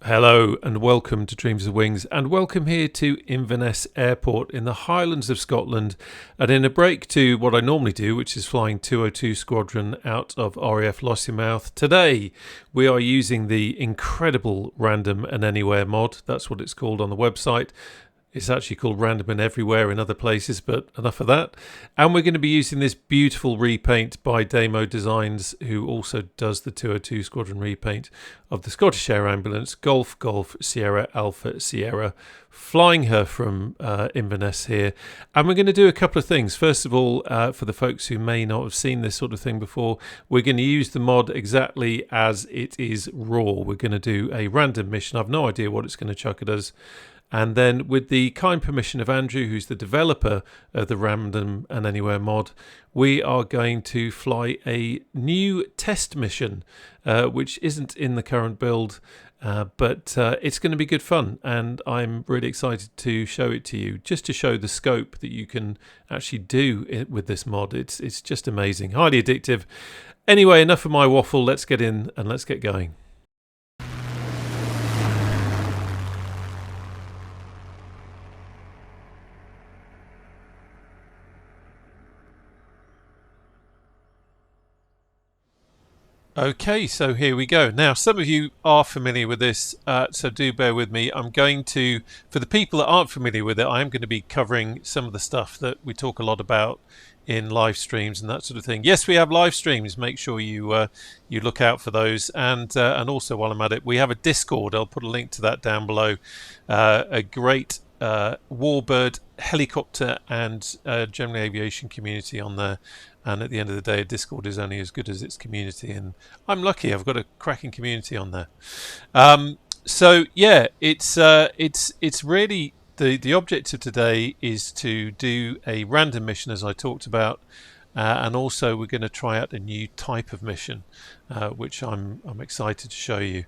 Hello and welcome to Dreams of Wings, and welcome here to Inverness Airport in the Highlands of Scotland, and in a break to what I normally do, which is flying 202 Squadron out of RAF Lossiemouth. Today we are using the incredible Random and Anywhere mod. That's what it's called on the website. It's actually called Random and Everywhere in other places, but enough of that. And we're going to be using this beautiful repaint by Damo Designs, who also does the 202 Squadron repaint of the Scottish Air Ambulance, Golf Golf Sierra Alpha Sierra, flying her from Inverness here. And we're going to do a couple of things. First of all, for the folks who may not have seen this sort of thing before, we're going to use the mod exactly as it is raw. We're going to do a random mission. I've no idea what it's going to chuck at us. And then with the kind permission of Andrew, who's the developer of the Random and Anywhere mod, we are going to fly a new test mission, which isn't in the current build, but it's going to be good fun. And I'm really excited to show it to you, just to show the scope that you can actually do with this mod. It's just amazing, highly addictive. Anyway, enough of my waffle. Let's get in and let's get going. Okay, so here we go. Now, some of you are familiar with this, so do bear with me. I'm going to, for the people that aren't familiar with it, I am going to be covering some of the stuff that we talk a lot about in live streams and that sort of thing. Yes, we have live streams. Make sure you you look out for those. And also, while I'm at it, we have a Discord. I'll put a link to that down below. A great warbird, helicopter and general aviation community on there. And at the end of the day, Discord is only as good as its community, and I'm lucky. I've got a cracking community on there. So yeah, it's really the objective today is to do a random mission, as I talked about, and also we're going to try out a new type of mission, which I'm excited to show you.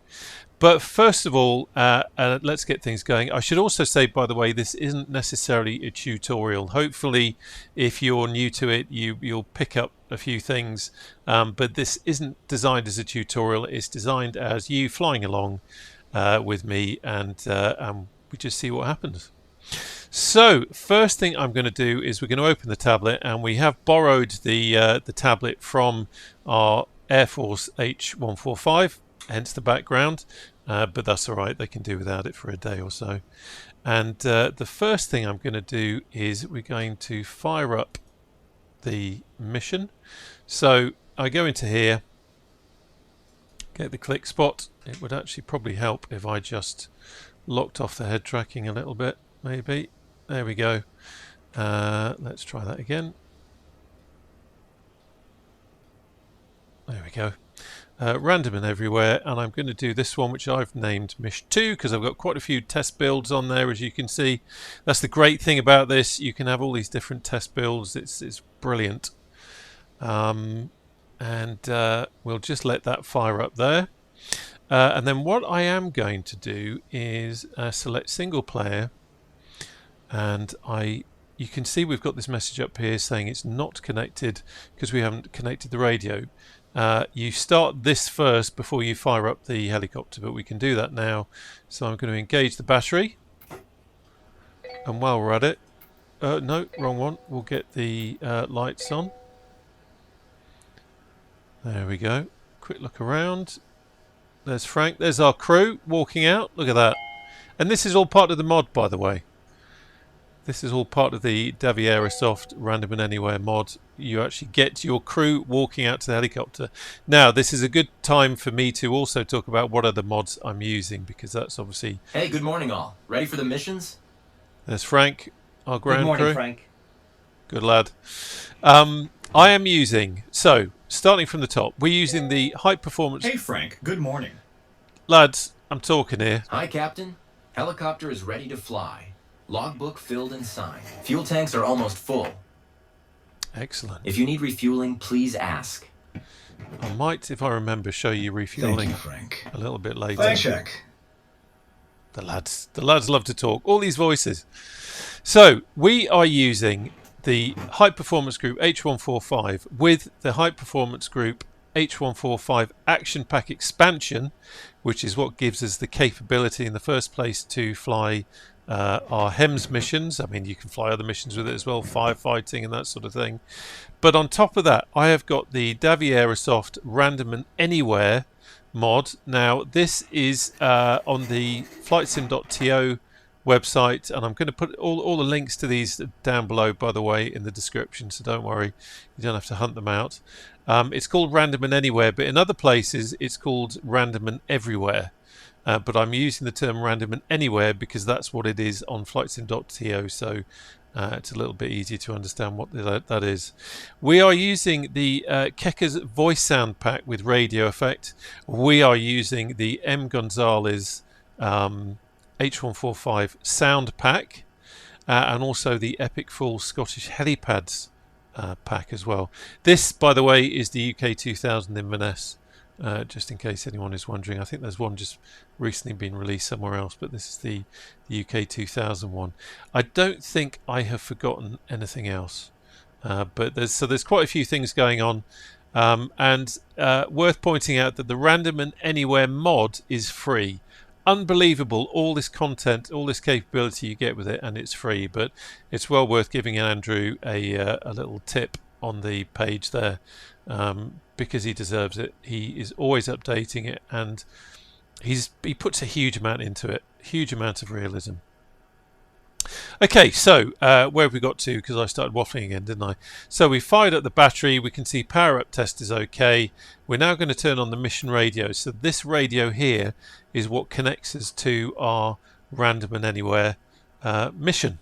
But first of all, let's get things going. I should also say, by the way, this isn't necessarily a tutorial. Hopefully, if you're new to it, you'll pick up a few things. But this isn't designed as a tutorial. It's designed as you flying along with me, and we just see what happens. So, first thing I'm going to do is we're going to open the tablet, and we have borrowed the tablet from our Air Force H145. Hence the background, but that's all right. They can do without it for a day or so. And the first thing I'm going to do is we're going to fire up the mission. So I go into here, get the click spot. It would actually probably help if I just locked off the head tracking a little bit, maybe. There we go. Let's try that again. There we go. Random and Everywhere, and I'm going to do this one, which I've named Mish 2 because I've got quite a few test builds on there, as you can see. That's the great thing about this. You can have all these different test builds. It's brilliant. And we'll just let that fire up there. And then what I am going to do is select single player, and you can see we've got this message up here saying it's not connected because we haven't connected the radio. You start this first before you fire up the helicopter, but we can do that now. So I'm going to engage the battery, and while we're at it, no, wrong one. We'll get the lights on. There we go. Quick look around. There's Frank. There's our crew walking out. Look at that. And this is all part of the mod, by the way. This is all part of the Davierosoft Random and Anywhere mod. You actually get your crew walking out to the helicopter. Now, this is a good time for me to also talk about what other mods I'm using, because that's obviously... Hey, good morning all. Ready for the missions? There's Frank, our ground crew. Good morning, Frank. Good lad. I am using... So, starting from the top, we're using the high performance... Hey, Frank. Good morning. Lads, I'm talking here. Hi, Captain. Helicopter is ready to fly. Logbook filled and signed. Fuel tanks are almost full. Excellent. If you need refueling, please ask. I might, if I remember, show you refueling Frank. a little bit later. Flight check. The lads love to talk. All these voices. So we are using the High Performance Group H145 with the High Performance Group H145 Action Pack expansion, which is what gives us the capability in the first place to fly our HEMS missions. I mean, you can fly other missions with it as well, firefighting and that sort of thing. But on top of that, I have got the Davierosoft Random and Anywhere mod. Now, this is on the flightsim.to website, and I'm going to put all the links to these down below, by the way, in the description, so don't worry, you don't have to hunt them out. It's called Random and Anywhere, but in other places it's called Random and Everywhere. But I'm using the term Random and Anywhere because that's what it is on flightsim.to, so it's a little bit easier to understand what that is. We are using the Keka's voice sound pack with radio effect. We are using the M. Gonzalez H145 sound pack, and also the Epic Full Scottish Helipads pack as well. This, by the way, is the UK 2000 Inverness, just in case anyone is wondering. I think there's one just recently been released somewhere else, but this is the UK 2000 one. I don't think I have forgotten anything else, but there's quite a few things going on, and worth pointing out that the Random and Anywhere mod is free. Unbelievable, all this content, all this capability you get with it, and it's free, but it's well worth giving Andrew a little tip on the page there, because he deserves it. He is always updating it, and he puts a huge amount into it, huge amount of realism. Okay, so where have we got to? Because I started waffling again, didn't I? So we fired up the battery. We can see power up test is okay. We're now going to turn on the mission radio. So this radio here is what connects us to our Random and Anywhere mission.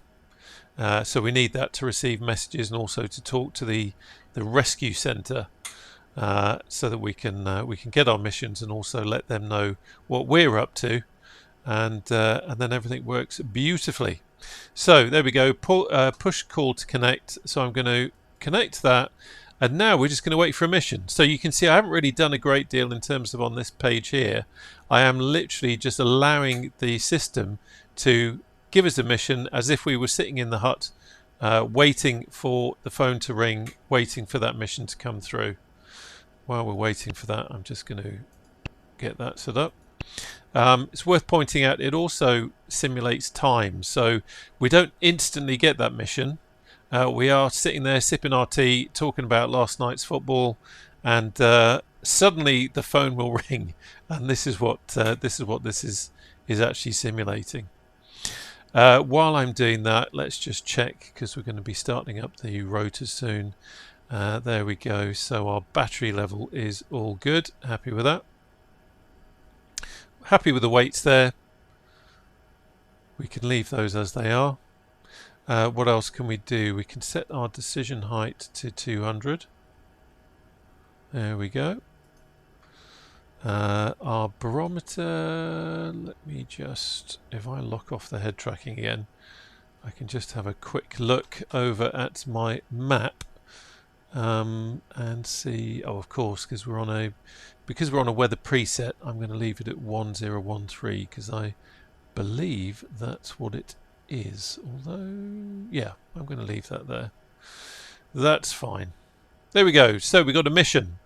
So we need that to receive messages and also to talk to the rescue centre, so that we can get our missions and also let them know what we're up to, and then everything works beautifully. So there we go, push call to connect. So I'm going to connect that, and now we're just going to wait for a mission. So you can see I haven't really done a great deal in terms of on this page here. I am literally just allowing the system to give us a mission as if we were sitting in the hut, waiting for the phone to ring, waiting for that mission to come through. While we're waiting for that, I'm just going to get that set up. It's worth pointing out it also simulates time, so we don't instantly get that mission. We are sitting there sipping our tea, talking about last night's football, and suddenly the phone will ring, and this is what this is actually simulating. While I'm doing that, let's just check, because we're going to be starting up the rotor soon. There we go. So our battery level is all good. Happy with that. Happy with the weights there. We can leave those as they are. What else can we do? We can set our decision height to 200. There we go. Our barometer, let me just, if I lock off the head tracking again, I can just have a quick look over at my map, and see, oh, of course, because we're on a weather preset, I'm going to leave it at 1013, because I believe that's what it is. Although, yeah, I'm going to leave that there. That's fine. There we go. So we got a mission.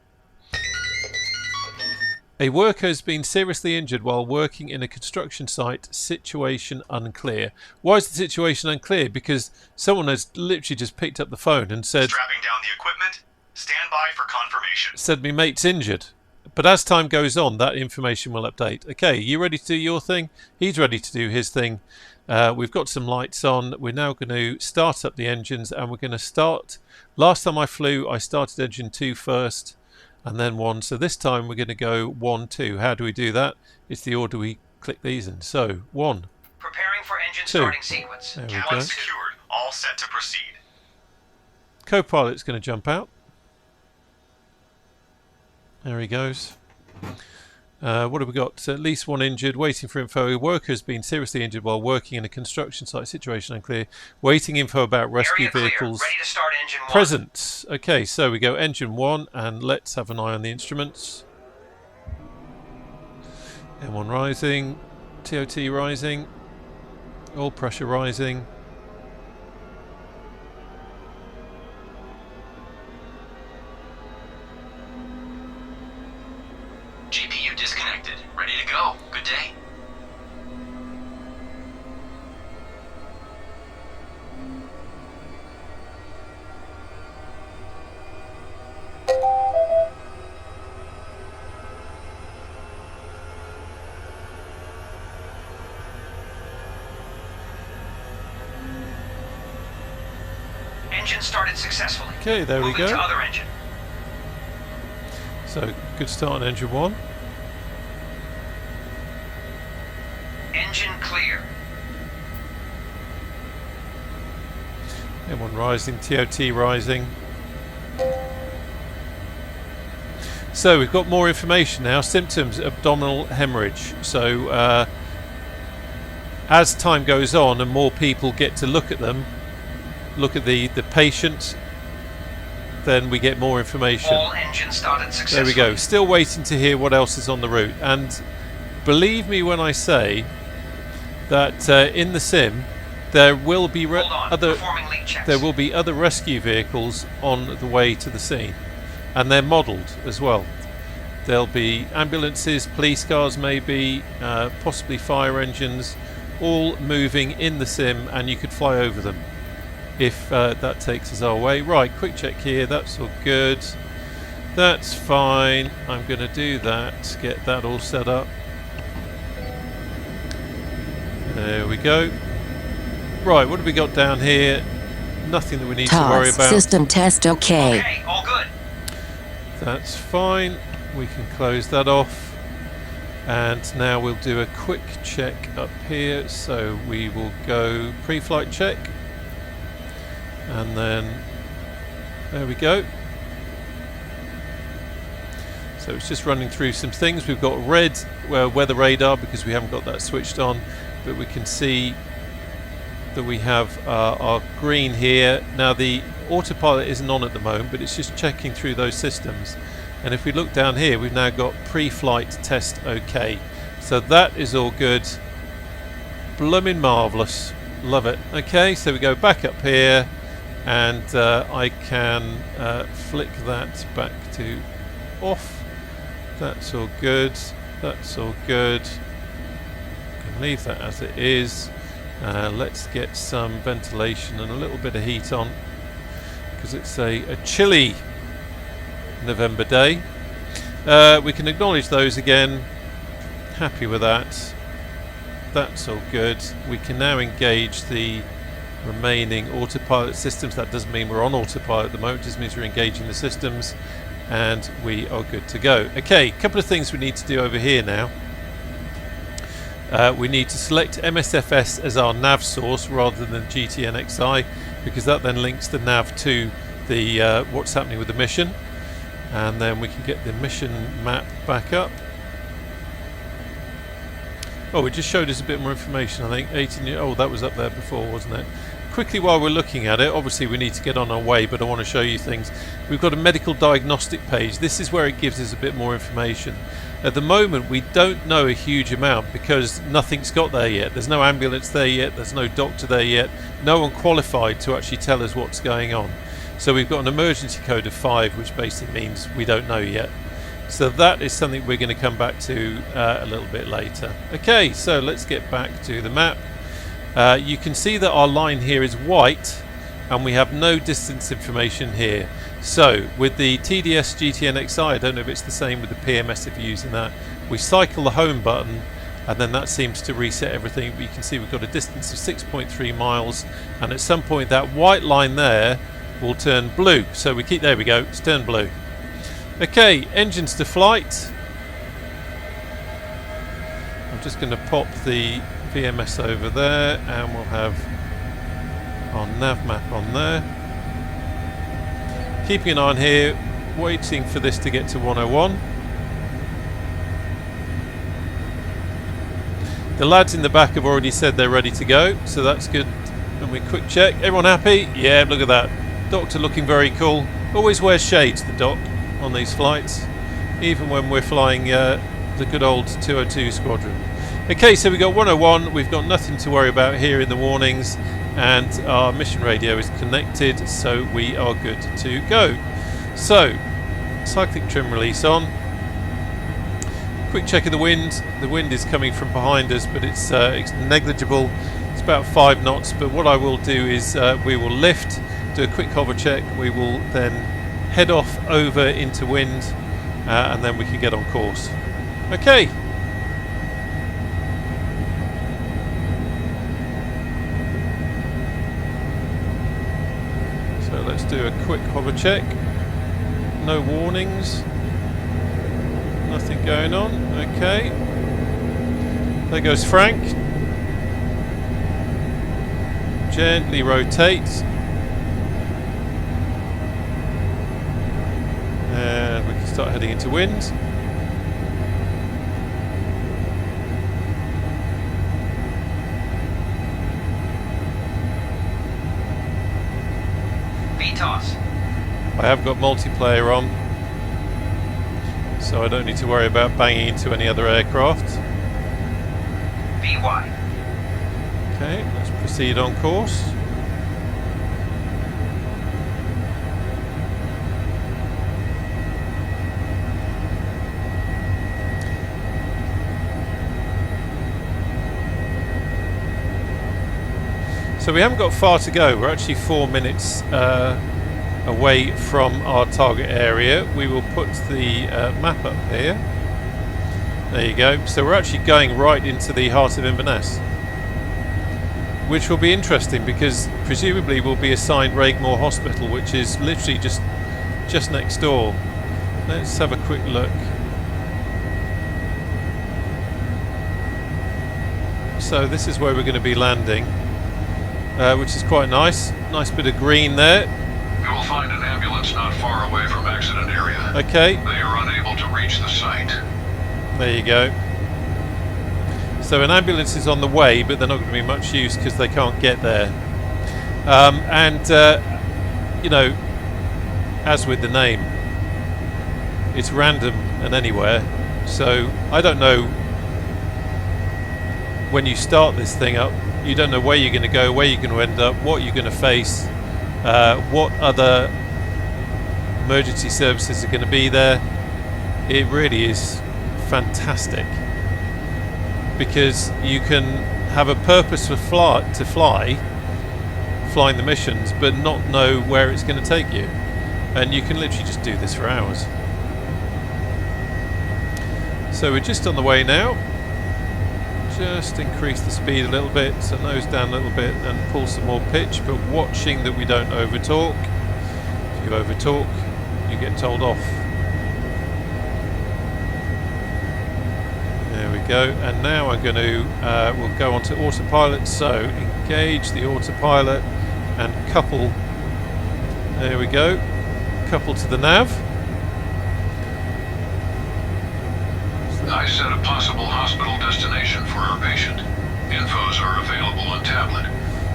A worker has been seriously injured while working in a construction site. Situation unclear. Why is the situation unclear? Because someone has literally just picked up the phone and said, strapping down the equipment, stand by for confirmation. Said my mate's injured. But as time goes on, that information will update. Okay, you ready to do your thing? He's ready to do his thing. We've got some lights on. We're now going to start up the engines, and we're going to start. Last time I flew, I started engine 2 first, and then 1. So this time we're going to go 1, 2. How do we do that? It's the order we click these in. So 1. Preparing for engine 2. starting sequence. There we Cabin go. secured. All set to proceed. Co-pilot's going to jump out. There he goes. What have we got? At least 1 injured. Waiting for info. A worker has been seriously injured while working in a construction site. Situation unclear. Waiting info about rescue Area clear. vehicles. Ready to start engine 1. Present. Okay, so we go engine 1, and let's have an eye on the instruments. M1 rising. TOT rising. Oil pressure rising. engine started successfully. Okay, there we Moving go. to other engine. So, good start on engine 1. Engine clear. M1 rising, TOT rising. So we've got more information now. Symptoms: abdominal hemorrhage. So as time goes on and more people get to look at them, look at the patient, then we get more information. All engines started successfully. There we go. Still waiting to hear what else is on the route. And believe me when I say that in the sim there will be other rescue vehicles on the way to the scene, and they're modelled as well. There'll be ambulances, police cars maybe, possibly fire engines, all moving in the sim, and you could fly over them if that takes us our way. Right, quick check here, that's all good. That's fine. I'm going to do that, get that all set up. There we go. Right, what have we got down here? Nothing that we need to worry about. System test okay. Okay, all good. That's fine. We can close that off. And now we'll do a quick check up here. So we will go pre-flight check. And then there we go. So it's just running through some things. We've got red weather radar because we haven't got that switched on, but we can see that we have our green here. Now the autopilot isn't on at the moment, but it's just checking through those systems. And if we look down here, we've now got pre-flight test okay. So that is all good. Blooming marvellous. Love it. Okay, so we go back up here, and I can flick that back to off. That's all good. That's all good. Can leave that as it is. Let's get some ventilation and a little bit of heat on, because it's a chilly November day. We can acknowledge those again. Happy with that. That's all good. We can now engage the remaining autopilot systems. That doesn't mean we're on autopilot at the moment, it just means we're engaging the systems, and we are good to go. Okay, a couple of things we need to do over here now. We need to select MSFS as our nav source rather than GTNXI, because that then links the nav to the what's happening with the mission. And then we can get the mission map back up. Oh, it just showed us a bit more information, I think. 18. Oh, that was up there before, wasn't it? Quickly, while we're looking at it, obviously we need to get on our way, but I want to show you things. We've got a medical diagnostic page. This is where it gives us a bit more information. At the moment, we don't know a huge amount because nothing's got there yet. There's no ambulance there yet. There's no doctor there yet. No one qualified to actually tell us what's going on. So we've got an emergency code of 5, which basically means we don't know yet. So that is something we're going to come back to a little bit later. Okay, so let's get back to the map. You can see that our line here is white, and we have no distance information here. So with the TDS GTNXI, I don't know if it's the same with the PMS if you're using that, we cycle the home button, and then that seems to reset everything. But you can see we've got a distance of 6.3 miles, and at some point that white line there will turn blue. So we keep, there we go, it's turned blue. Okay, engines to flight. I'm just going to pop the VMS over there, and we'll have our nav map on there. Keeping an eye on here, waiting for this to get to 101. The lads in the back have already said they're ready to go, so that's good. And we quick check. Everyone happy? Yeah, look at that. Doctor looking very cool. Always wears shades, the doc, on these flights, even when we're flying the good old 202 squadron. Okay, so we've got 101. We've got nothing to worry about here in the warnings, and our mission radio is connected, so we are good to go. So, cyclic trim release on. Quick check of the wind. The wind is coming from behind us, but it's negligible. It's about 5 knots, but what I will do is we will lift, do a quick hover check. We will then head off over into wind, and then we can get on course. Okay. So just do a quick hover check. No warnings. Nothing going on. Okay. There goes Frank. Gently rotate. And we can start heading into wind. VTOS. I have got multiplayer on, so I don't need to worry about banging into any other aircraft. VY. Okay, let's proceed on course. So we haven't got far to go. We're actually 4 minutes away from our target area. We will put the map up here. There you go. So we're actually going right into the heart of Inverness, which will be interesting because presumably we'll be assigned Raigmore Hospital, which is literally just next door. Let's have a quick look. So this is where we're going to be landing, which is quite nice. Nice bit of green there. You will find an ambulance not far away from accident area. Okay. They are unable to reach the site. There you go. So an ambulance is on the way, but they're not going to be much use because they can't get there. You know, as with the name, it's random and anywhere. So I don't know, when you start this thing up, you don't know where you're going to go, where you're going to end up, what you're going to face, what other emergency services are going to be there. It really is fantastic because you can have a purpose to flying the missions, but not know where it's going to take you, and you can literally just do this for hours. So we're just on the way now. Just increase the speed a little bit, so nose down a little bit and pull some more pitch, but watching that we don't over talk. If you over talk, you get told off. There we go, and now I'm going to we'll go on to autopilot. So engage the autopilot and couple. There we go, couple to the nav. I set a possible hospital destination for our patient. Infos are available on tablet.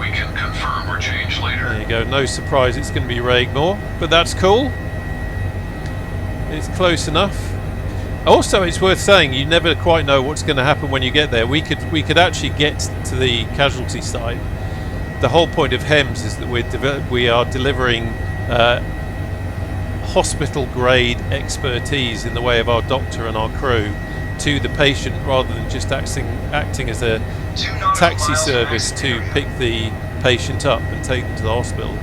We can confirm or change later. There you go, no surprise it's going to be Raigmore, but that's cool. It's close enough. Also, it's worth saying you never quite know what's going to happen when you get there. We could actually get to the casualty site. The whole point of HEMS is that we are delivering hospital grade expertise in the way of our doctor and our crew to the patient, rather than just acting as a taxi service to pick the patient up and take them to the hospital.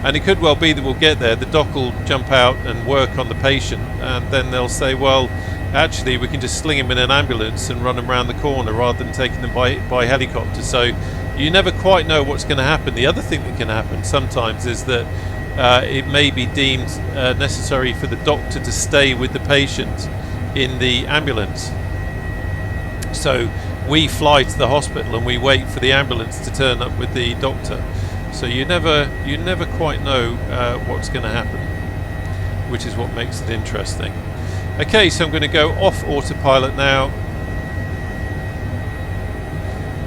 And it could well be that we'll get there, the doc will jump out and work on the patient, and then they'll say, well, actually we can just sling him in an ambulance and run him around the corner rather than taking them by helicopter. So you never quite know what's going to happen. The other thing that can happen sometimes is that it may be deemed necessary for the doctor to stay with the patient in the ambulance. So we fly to the hospital and we wait for the ambulance to turn up with the doctor. So you never quite know what's going to happen, which is what makes it interesting. Okay, so I'm going to go off autopilot now,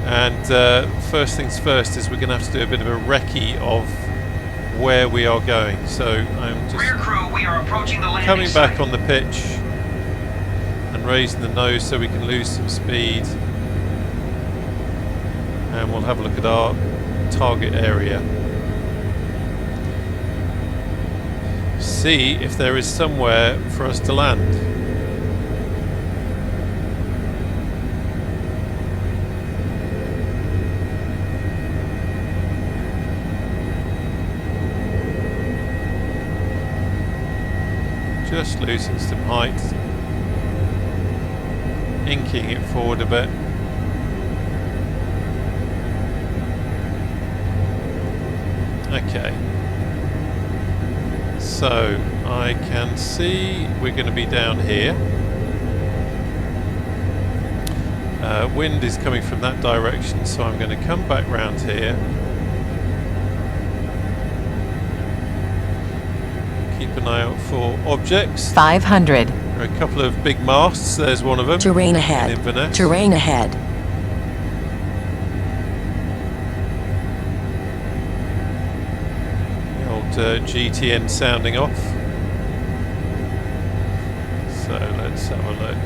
and first things first is we're going to have to do a bit of a recce of where we are going. So I'm just Rear crew, we are approaching the landing coming back site. on the pitch and raising the nose so we can lose some speed, and we'll have a look at our target area. See if there is somewhere for us to land. Just losing some height, inking it forward a bit. Okay. So I can see we're going to be down here. Wind is coming from that direction, so I'm going to come back round here. Keep an eye out for objects. 500. There are a couple of big masts. There's one of them. Terrain in ahead. Inverness. Terrain ahead. The old GTN sounding off. So let's have a look.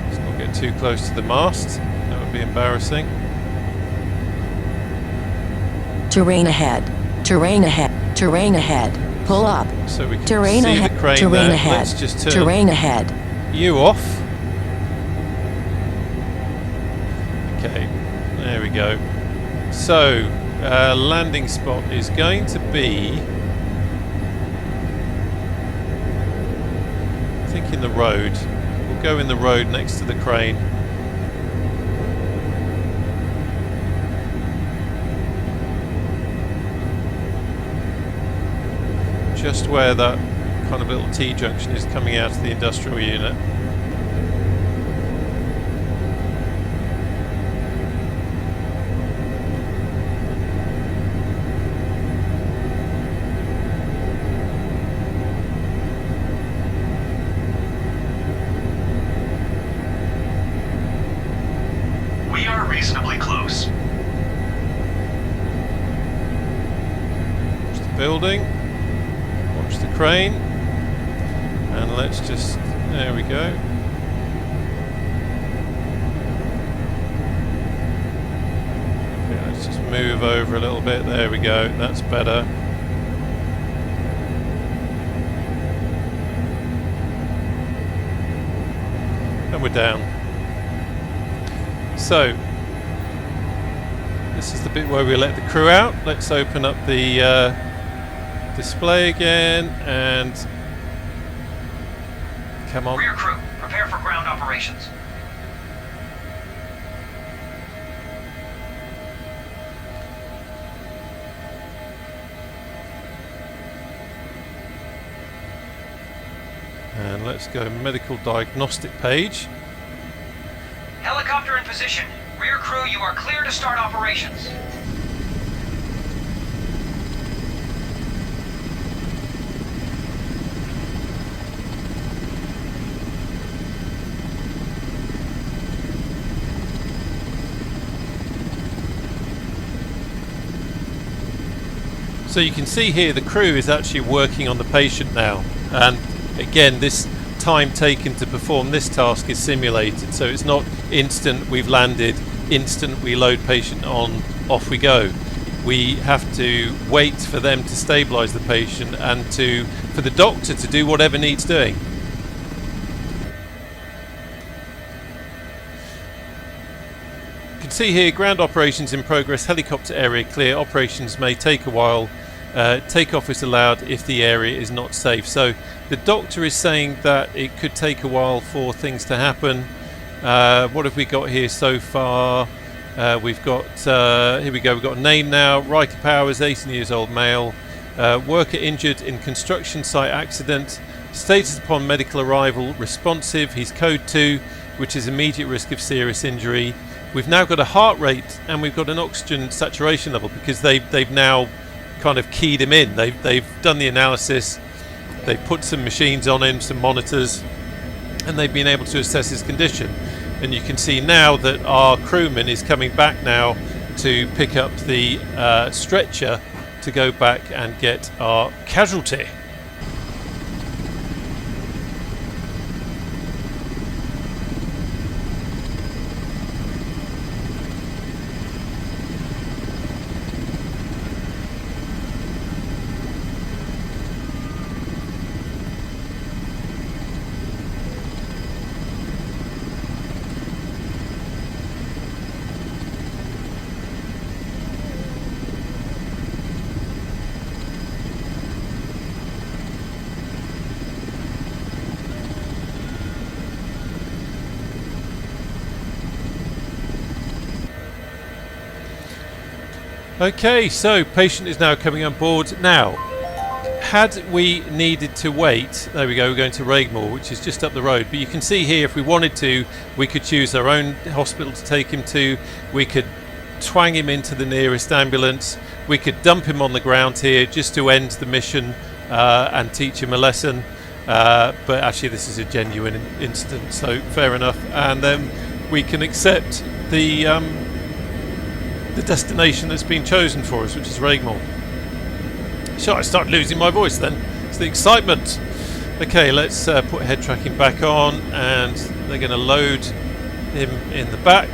Let's not get too close to the mast. That would be embarrassing. Terrain ahead. Terrain ahead. Terrain ahead. Pull up. So we can Terrain see ahead. the crane Terrain there. ahead. Let's just turn Terrain ahead. you off. Okay, there we go. So, landing spot is going to be, I think, in the road. We'll go in the road next to the crane. Just where that kind of little T-junction is coming out of the industrial unit. We are reasonably close. Watch the building. Watch the crane. And let's just, there we go. Okay, let's just move over a little bit. There we go. That's better. And we're down. So, this is the bit where we let the crew out. Let's open up the display again and come on. Rear crew, prepare for ground operations. And let's go medical diagnostic page. Helicopter in position. Rear crew, you are clear to start operations. So you can see here the crew is actually working on the patient now, and again this time taken to perform this task is simulated, so it's not instant we've landed, instant we load patient on, off we go. We have to wait for them to stabilise the patient and for the doctor to do whatever needs doing. You can see here ground operations in progress, helicopter area clear, operations may take a while. Takeoff is allowed if the area is not safe. So the doctor is saying that it could take a while for things to happen. What have we got here so far? We've got, here we go, we've got a name now. Riker Powers, 18 years old, male. Worker injured in construction site accident. Status upon medical arrival, responsive. He's code 2, which is immediate risk of serious injury. We've now got a heart rate and we've got an oxygen saturation level because they've now kind of keyed him in. They've done the analysis, they've put some machines on him, some monitors, and they've been able to assess his condition. And you can see now that our crewman is coming back now to pick up the stretcher to go back and get our casualty. Okay, so patient is now coming on board. Now, had we needed to wait, there we go, we're going to Regmore, which is just up the road. But you can see here, if we wanted to, we could choose our own hospital to take him to. We could twang him into the nearest ambulance. We could dump him on the ground here just to end the mission and teach him a lesson. But actually, this is a genuine incident, so fair enough. And then we can accept the destination that's been chosen for us, which is Regmore. So I start losing my voice then. It's the excitement. Okay, let's put head tracking back on, and they're going to load him in the back,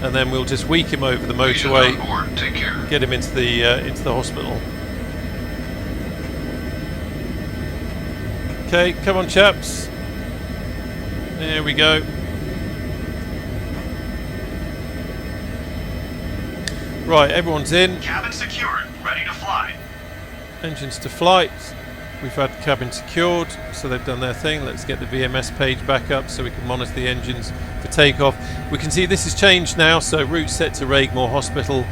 and then we'll just weak him over the motorway. Take care. Get him into the hospital. Okay, come on, chaps. There we go. Right, everyone's in. Cabin secured. Ready to fly. Engines to flight. We've had cabin secured, so they've done their thing. Let's get the VMS page back up so we can monitor the engines for takeoff. We can see this has changed now, so route set to Regmore Hospital,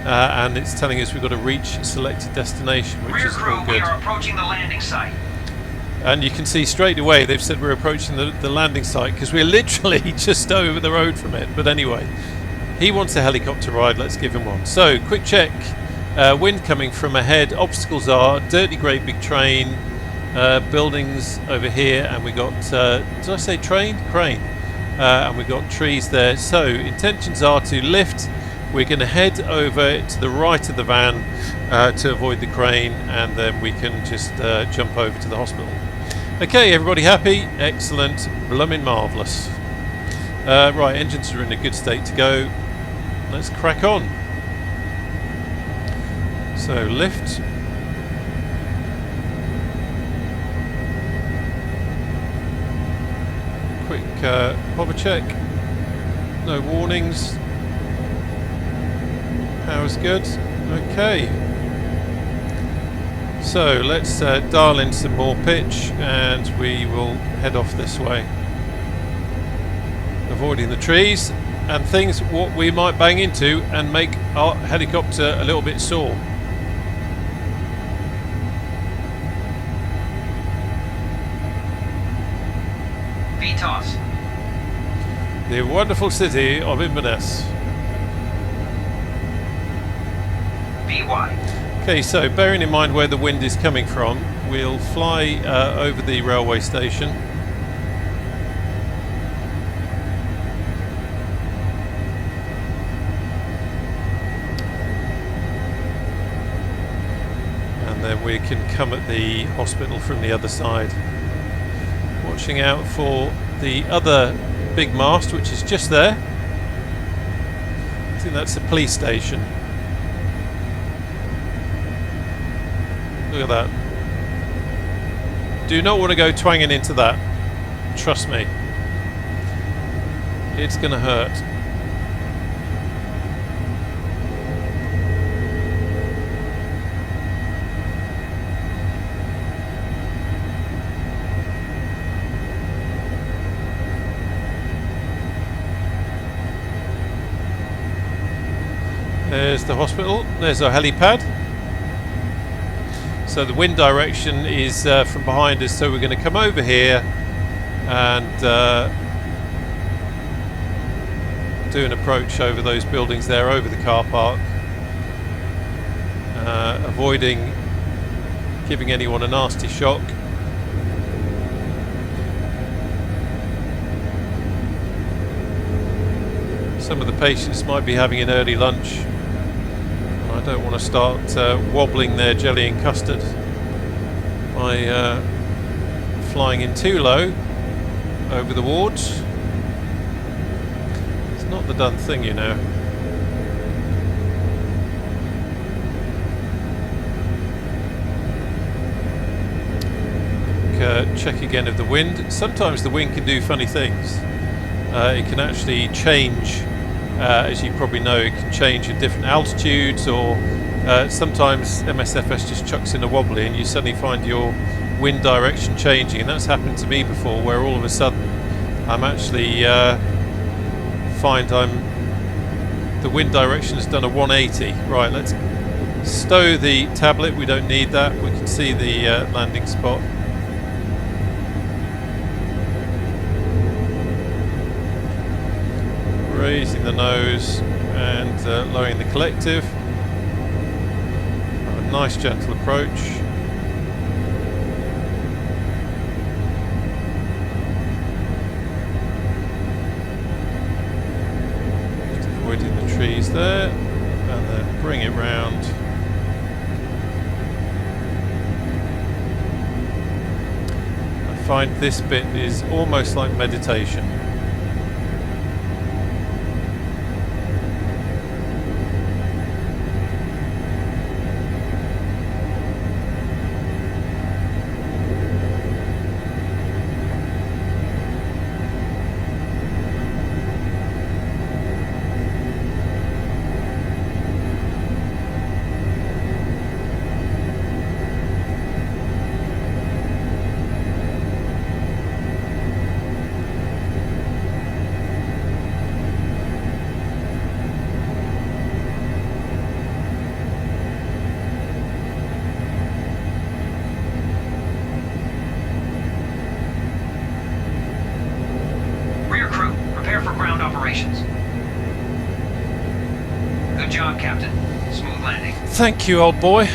and it's telling us we've got to reach selected destination, which Rear is crew, all we good. are approaching the landing site. And you can see straight away they've said we're approaching the landing site because we're literally just over the road from it. But anyway, he wants a helicopter ride, let's give him one. So, quick check. Wind coming from ahead. Obstacles are dirty great big train, buildings over here, and we got did I say train? Crane. And we got trees there. So intentions are to lift. We're going to head over to the right of the van to avoid the crane, and then we can just jump over to the hospital. Okay, everybody happy? Excellent, blooming marvellous. Right, engines are in a good state to go. Let's crack on. So lift. Quick hover check. No warnings. Power's good. Okay. So let's dial in some more pitch, and we will head off this way, avoiding the trees and things what we might bang into and make our helicopter a little bit sore. VTOS. The wonderful city of Inverness. VY. Okay, so bearing in mind where the wind is coming from, we'll fly over the railway station. And then we can come at the hospital from the other side. Watching out for the other big mast, which is just there. I think that's the police station. Look at that. Do not want to go twanging into that. Trust me. It's going to hurt. There's the hospital. There's our helipad. So the wind direction is from behind us, so we're going to come over here and do an approach over those buildings there, over the car park, avoiding giving anyone a nasty shock. Some of the patients might be having an early lunch. I don't want to start wobbling their jelly and custard by flying in too low over the wards. It's not the done thing, you know. Check again of the wind. Sometimes the wind can do funny things. It can actually change. As you probably know, it can change at different altitudes, or sometimes MSFS just chucks in a wobbly and you suddenly find your wind direction changing, and that's happened to me before, where all of a sudden I'm actually the wind direction has done a 180. Right, let's stow the tablet, we don't need that, we can see the landing spot. Raising the nose and lowering the collective. A nice gentle approach. Just avoiding the trees there, and then bring it round. I find this bit is almost like meditation. Rear crew, prepare for ground operations. Good job, Captain. Smooth landing. Thank you, old boy.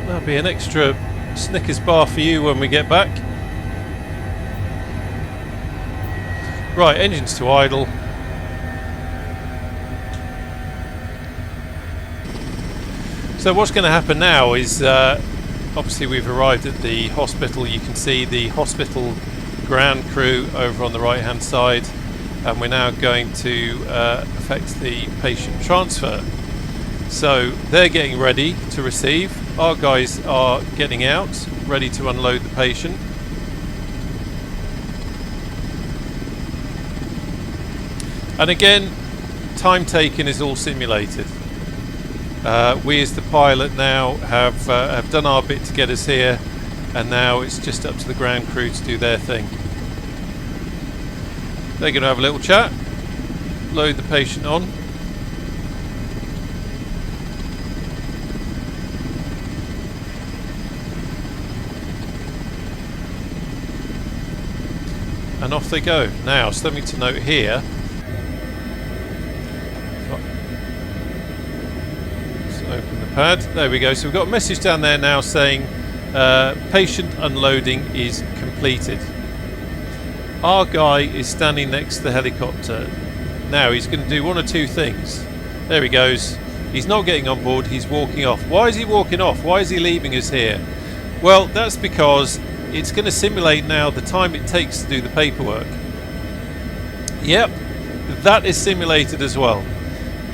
That'll be an extra Snickers bar for you when we get back. Right, engines to idle. So what's going to happen now is, obviously we've arrived at the hospital. You can see the hospital ground crew over on the right hand side, and we're now going to effect the patient transfer. So they're getting ready to receive. Our guys are getting out, ready to unload the patient. And again, time taken is all simulated. We as the pilot now have done our bit to get us here, and now it's just up to the ground crew to do their thing. They're going to have a little chat, load the patient on. And off they go. Now, something to note here. Let's open the pad. There we go. So we've got a message down there now saying patient unloading is completed. Our guy is standing next to the helicopter. Now he's going to do one or two things. There he goes. He's not getting on board, he's walking off. Why is he walking off? Why is he leaving us here? Well, that's because it's going to simulate now the time it takes to do the paperwork. Yep, that is simulated as well.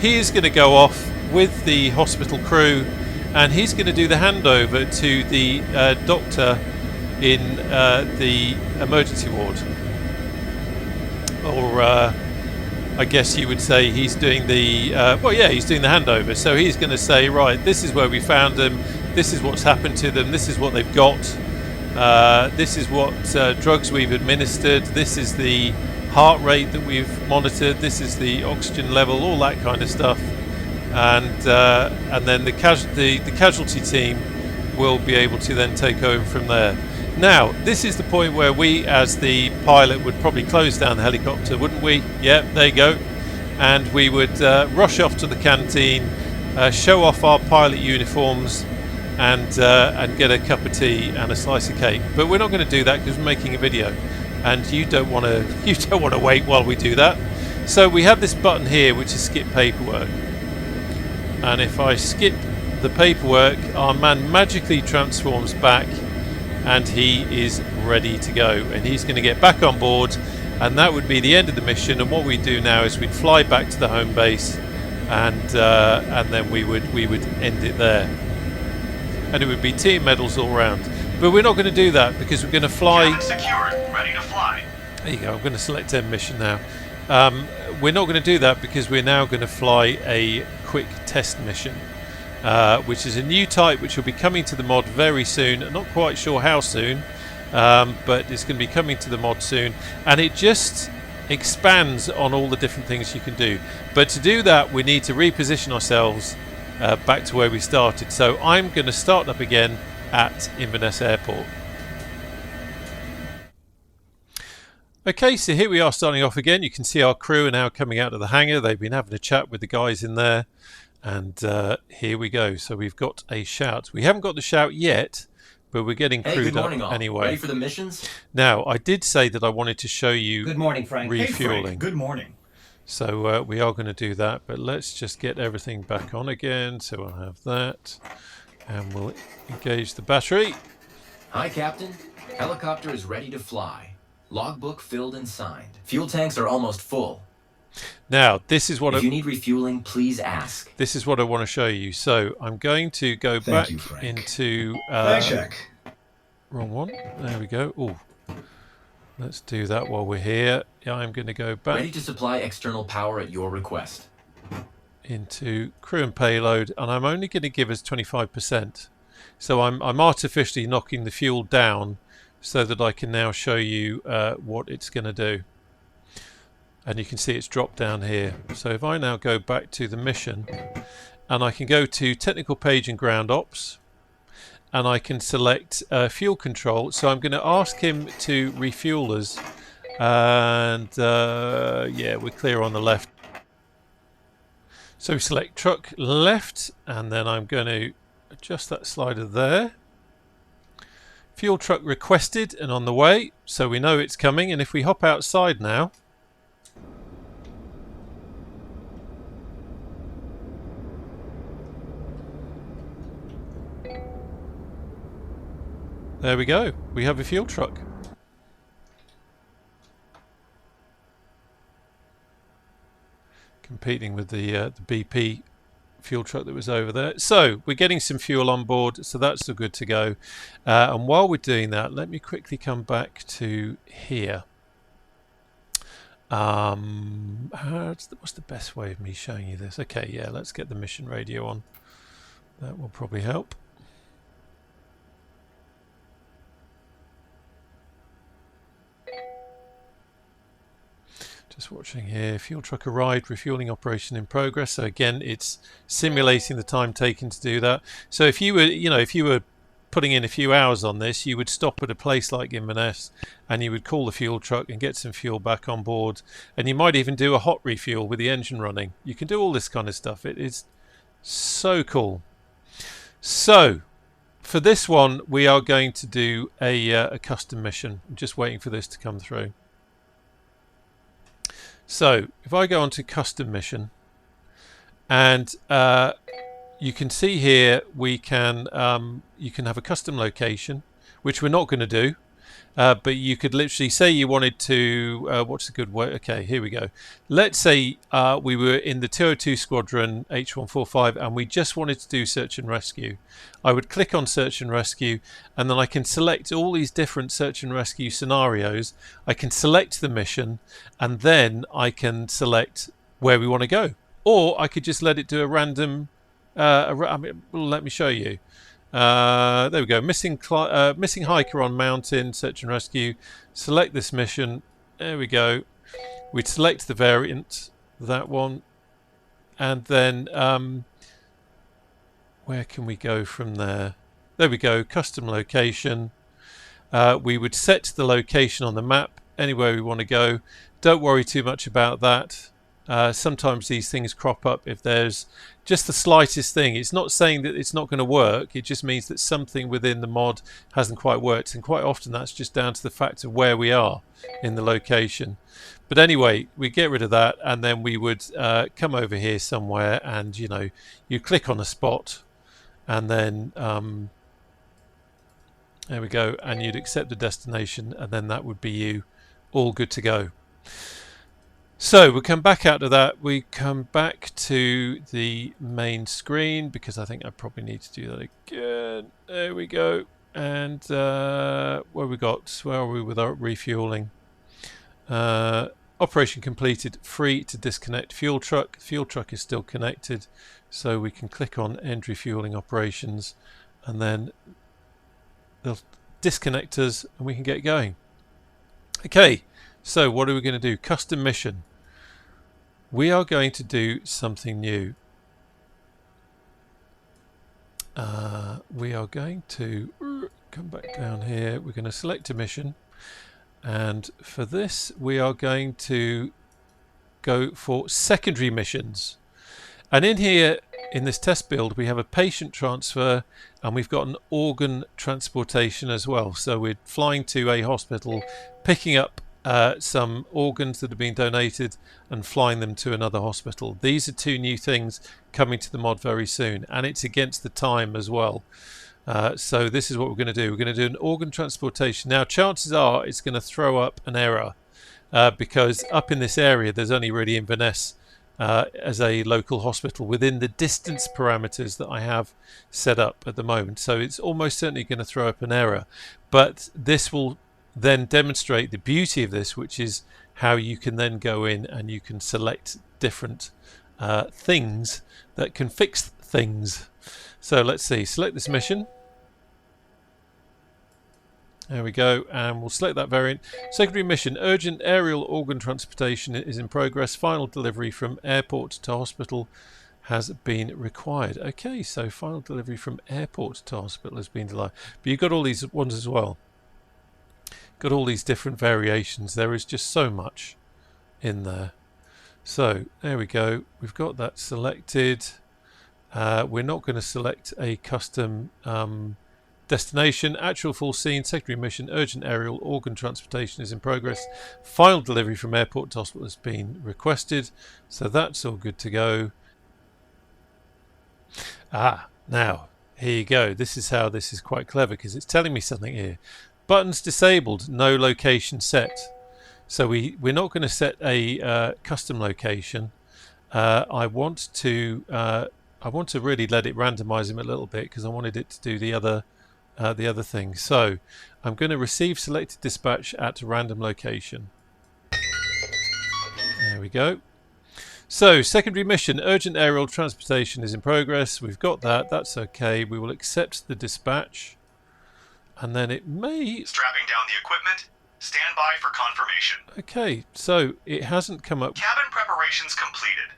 He is going to go off with the hospital crew, and he's going to do the handover to the doctor in the emergency ward. Or I guess you would say he's doing the well, yeah, he's doing the handover. So he's going to say, right, this is where we found them, this is what's happened to them, this is what they've got, this is what drugs we've administered, this is the heart rate that we've monitored, this is the oxygen level, all that kind of stuff. And then the casualty team will be able to then take over from there. Now, this is the point where we, as the pilot, would probably close down the helicopter, wouldn't we? Yep, there you go. And we would rush off to the canteen, show off our pilot uniforms, and get a cup of tea and a slice of cake. But we're not going to do that because we're making a video, and you don't want to wait while we do that. So we have this button here, which is skip paperwork. And if I skip the paperwork, our man magically transforms back, and he is ready to go, and he's going to get back on board, and that would be the end of the mission. And what we do now is we'd fly back to the home base, and then we would end it there, and it would be team medals all round. But we're not going to do that because we're going to fly. Cabin secured, ready to fly. There you go. I'm going to select end mission now. We're not going to do that because we're now going to fly a quick test mission, which is a new type which will be coming to the mod very soon. I'm not quite sure how soon, but it's going to be coming to the mod soon, and it just expands on all the different things you can do. But to do that, we need to reposition ourselves back to where we started. So I'm going to start up again at Inverness Airport. Okay, so here we are starting off again. You can see our crew are now coming out of the hangar. They've been having a chat with the guys in there. And here we go. So we've got a shout. We haven't got the shout yet, but we're getting crewed up anyway. Ready for the missions? Now, I did say that I wanted to show you Good morning, Frank. refueling. Hey, Frank. Good morning. So we are going to do that, but let's just get everything back on again. So I'll have that, and we'll engage the battery. Hi, Captain. Helicopter is ready to fly. Logbook filled and signed. Fuel tanks are almost full. Now, this is what If you need refueling, please ask. this is what I want to show you. So I'm going to go back you, Frank. into Thanks, Jack. wrong one. There we go. Oh, let's do that while we're here. Yeah, I'm going to go back Ready to supply external power at your request. into crew and payload, and I'm only going to give us 25%. So I'm artificially knocking the fuel down so that I can now show you what it's going to do. And you can see it's dropped down here. So if I now go back to the mission, and I can go to technical page and ground ops, and I can select fuel control. So I'm going to ask him to refuel us, and yeah, we're clear on the left. So we select truck left, and then I'm going to adjust that slider there. Fuel truck requested and on the way, so we know it's coming. And if we hop outside now, there we go. We have a fuel truck. Competing with the BP fuel truck that was over there. So we're getting some fuel on board, so that's good to go. And while we're doing that, let me quickly come back to here. What's the best way of me showing you this? Okay, yeah, let's get the mission radio on. That will probably help. Just watching here. Fuel truck arrived. Refueling operation in progress. So again, it's simulating the time taken to do that. So if you were, if you were putting in a few hours on this, you would stop at a place like Inverness, and you would call the fuel truck and get some fuel back on board. And you might even do a hot refuel with the engine running. You can do all this kind of stuff. It is so cool. So for this one, we are going to do a custom mission. I'm just waiting for this to come through. So if I go on to custom mission, and you can see here we can you can have a custom location, which we're not going to do, but you could literally say you wanted to what's a good way? Okay, here we go. Let's say we were in the 202 Squadron H145 and we just wanted to do search and rescue. I would click on search and rescue, and then I can select all these different search and rescue scenarios. I can select the mission, and then I can select where we want to go, or I could just let it do a random let me show you. There we go. Missing hiker on mountain, search and rescue. Select this mission. There we go. We'd select the variant, that one, and then where can we go from there? There we go. Custom location. We would set the location on the map anywhere we want to go. Don't worry too much about that. Sometimes these things crop up if there's just the slightest thing. It's not saying that it's not going to work. It just means that something within the mod hasn't quite worked, and quite often that's just down to the fact of where we are in the location. But anyway, we get rid of that, and then we would come over here somewhere, and you click on a spot, and then there we go, and you'd accept the destination, and then that would be you all good to go. So we come back out of that, we come back to the main screen, because I think I probably need to do that again. There we go. And where are we with our refueling? Operation completed, free to disconnect fuel truck. Fuel truck is still connected, so we can click on end refueling operations, and then they'll disconnect us and we can get going. Okay. So what are we going to do? Custom mission. We are going to do something new. we are going to come back down here. We're going to select a mission, and for this we are going to go for secondary missions. And in here, in this test build, we have a patient transfer and we've got an organ transportation as well. So we're flying to a hospital, picking up some organs that have been donated and flying them to another hospital. These are two new things coming to the mod very soon, and it's against the time as well. So this is what we're going to do. We're going to do an organ transportation. Now, chances are it's going to throw up an error because up in this area there's only really Inverness as a local hospital within the distance parameters that I have set up at the moment. So it's almost certainly going to throw up an error, but this will then demonstrate the beauty of this, which is how you can then go in and you can select different things that can fix things. So let's see, select this mission. There we go, and we'll select that variant. Secondary mission, urgent aerial organ transportation is in progress. Final delivery from airport to hospital has been required. Okay, so final delivery from airport to hospital has been delayed. But you've got all these ones as well. Got all these different variations. There is just so much in there. So there we go. We've got that selected. We're not going to select a custom destination. Actual full scene, secondary mission, urgent aerial organ transportation is in progress. Final delivery from airport to hospital has been requested. So that's all good to go. Now here you go. This is how this is quite clever, because it's telling me something here. Buttons disabled, no location set. So we're not going to set a custom location. I want to really let it randomize him a little bit, because I wanted it to do the other thing. So I'm going to receive selected dispatch at a random location. There we go. So secondary mission, urgent aerial transportation is in progress. We've got that. That's okay. We will accept the dispatch. And then it may... Strapping down the equipment. Stand by for confirmation. Okay, so it hasn't come up... Cabin preparations completed.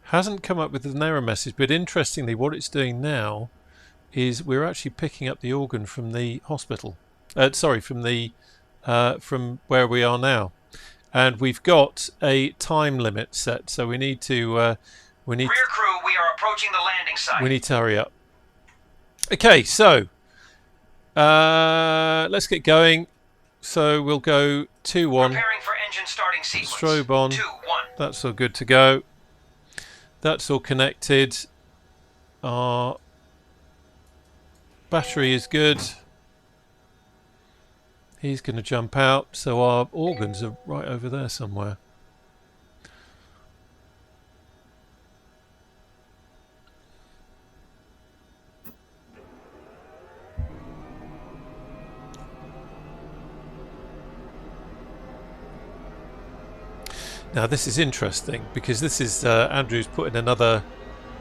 Hasn't come up with an error message, but interestingly what it's doing now is we're actually picking up the organ from the hospital. From where we are now. And we've got a time limit set, so we need to... Rear crew, we are approaching the landing site. We need to hurry up. Okay, so... let's get going. So we'll go 2-1. Preparing for engine starting sequence. Strobe on. 2-1. That's all good to go. That's all connected. Our battery is good. He's going to jump out. So our organs are right over there somewhere. Now this is interesting, because this is Andrew's putting another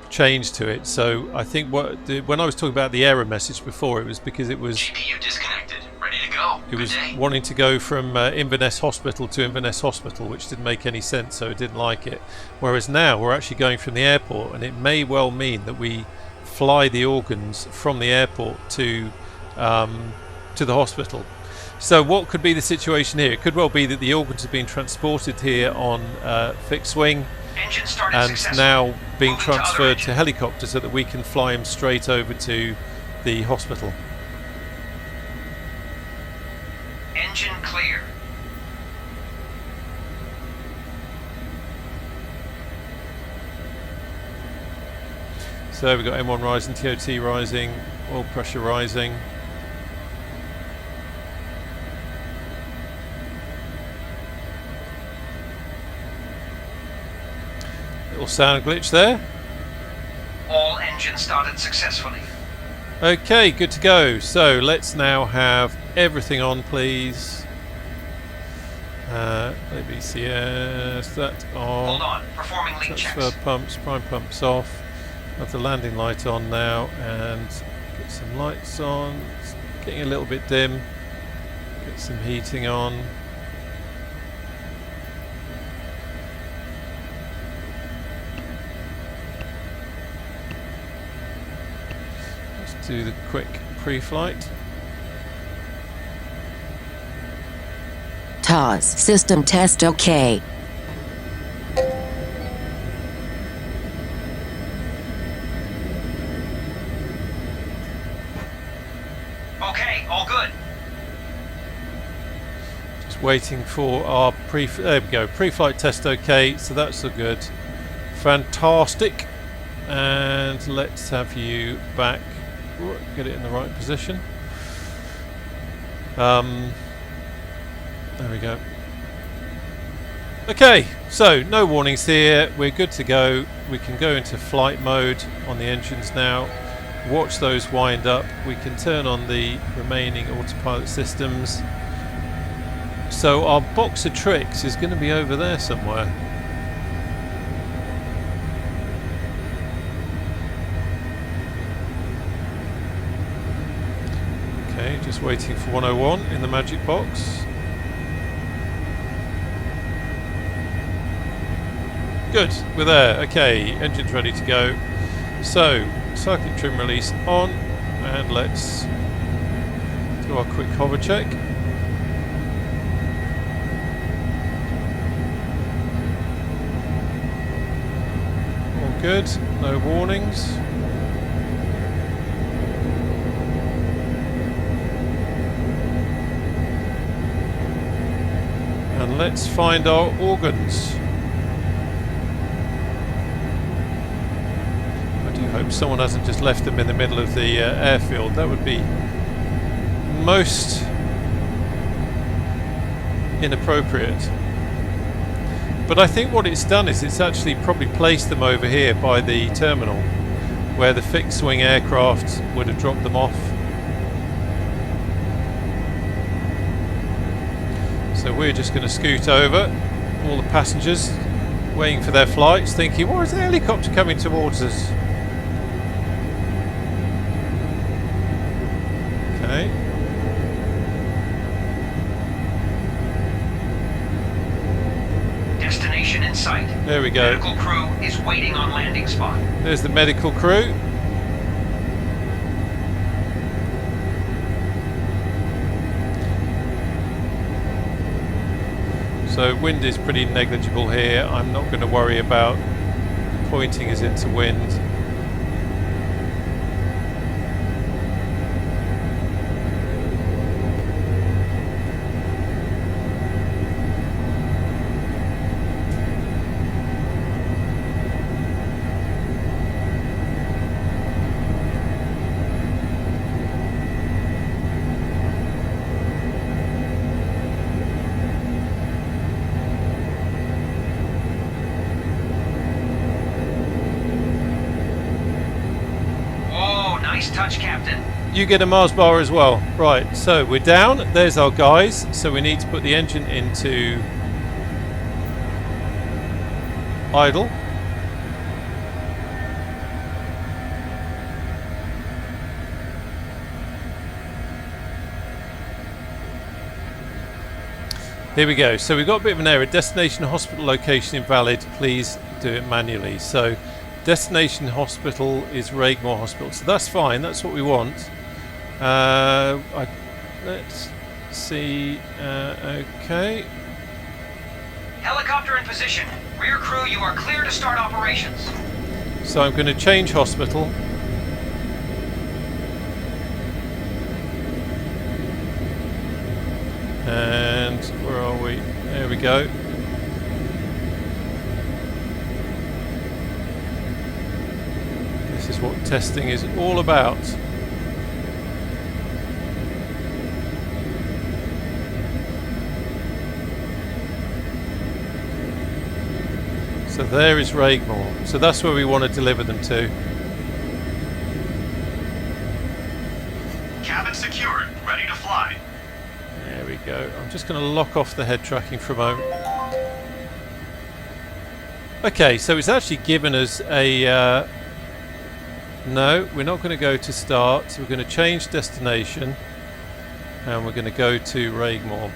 change to it. So I think when I was talking about the error message before, it was because it was GPU disconnected. Ready to go. it was wanting to go from Inverness Hospital to Inverness Hospital, which didn't make any sense, so it didn't like it. Whereas now we're actually going from the airport, and it may well mean that we fly the organs from the airport to the hospital. So what could be the situation here? It could well be that the organs have been transported here on fixed wing and now being transferred to helicopter so that we can fly them straight over to the hospital. Engine clear. So we've got M1 rising, TOT rising, oil pressure rising. Little sound glitch there. All engines started successfully. Okay, good to go. So let's now have everything on, please. ABCS, that on. Hold on, performing leak Transfer checks. pumps, prime pumps off. Have the landing light on now, and get some lights on. It's getting a little bit dim. Get some heating on. do the quick pre-flight. TOS system test OK. Okay, all good. Just waiting for our there we go, pre-flight test OK, so that's all good. Fantastic. And let's have you back. Get it in the right position. There we go. Okay, so no warnings here. We're good to go. We can go into flight mode on the engines now. Watch those wind up. We can turn on the remaining autopilot systems. So our box of tricks is going to be over there somewhere. Okay, just waiting for 101 in the magic box. Good, we're there. Okay, engine's ready to go. So, circuit trim release on, and let's do our quick hover check. All good, no warnings. And let's find our organs. I hope someone hasn't just left them in the middle of the airfield. That would be most inappropriate. But I think what it's done is it's actually probably placed them over here by the terminal where the fixed wing aircraft would have dropped them off. So we're just going to scoot over, all the passengers waiting for their flights, thinking, why is the helicopter coming towards us? Okay. Destination in sight. There we go. Medical crew is waiting on landing spot. There's the medical crew. So wind is pretty negligible here. I'm not going to worry about pointing us into wind. Nice touch, Captain. You get a Mars bar as well. Right, so we're down. There's our guys. So we need to put the engine into idle. Here we go. So we've got a bit of an error. Destination hospital location invalid. Please do it manually. So destination hospital is Regmore Hospital. So that's fine. That's what we want. Let's see. Okay. Helicopter in position. Rear crew, you are clear to start operations. So I'm going to change hospital. And where are we? There we go. This is what testing is all about. So there is Regmore. So that's where we want to deliver them to. Cabin secured, ready to fly. There we go. I'm just going to lock off the head tracking for a moment. Okay, so it's actually given us a... no, we're not going to go to start. So we're going to change destination. And we're going to go to Regmore.